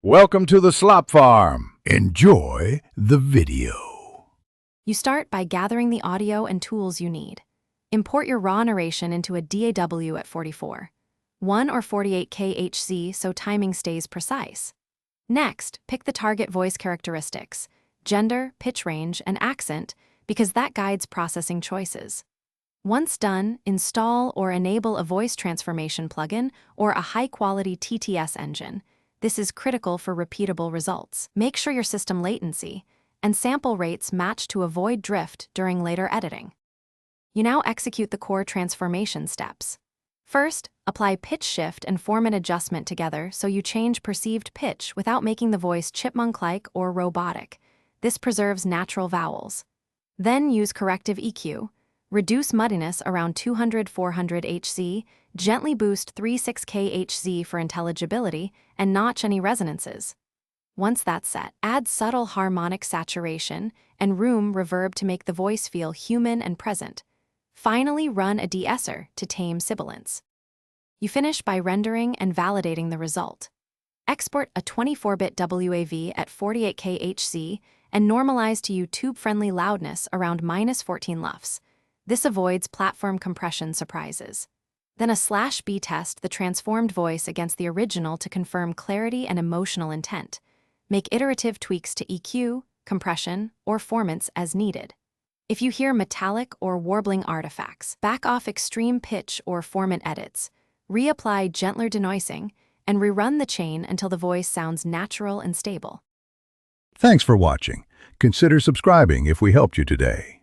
Welcome to the Slop Farm. Enjoy the video. You start by gathering the audio and tools you need. Import your raw narration into a DAW at 44, 1 or 48 kHz so timing stays precise. Next, pick the target voice characteristics, gender, pitch range, and accent, because that guides processing choices. Once done, install or enable a voice transformation plugin or a high-quality TTS engine. This is critical for repeatable results. Make sure your system latency and sample rates match to avoid drift during later editing. You now execute the core transformation steps. First, apply pitch shift and format adjustment together so you change perceived pitch without making the voice chipmunk-like or robotic. This preserves natural vowels. Then use corrective EQ. Reduce muddiness around 200-400 Hz, gently boost 3-6 kHz for intelligibility, and notch any resonances. Once that's set, add subtle harmonic saturation and room reverb to make the voice feel human and present. Finally, run a de-esser to tame sibilance. You finish by rendering and validating the result. Export a 24-bit WAV at 48 kHz and normalize to YouTube-friendly loudness around -14 LUFS. This avoids platform compression surprises. Then a /B test the transformed voice against the original to confirm clarity and emotional intent. Make iterative tweaks to EQ, compression, or formants as needed. If you hear metallic or warbling artifacts, back off extreme pitch or formant edits, reapply gentler denoising, and rerun the chain until the voice sounds natural and stable. Thanks for watching. Consider subscribing if we helped you today.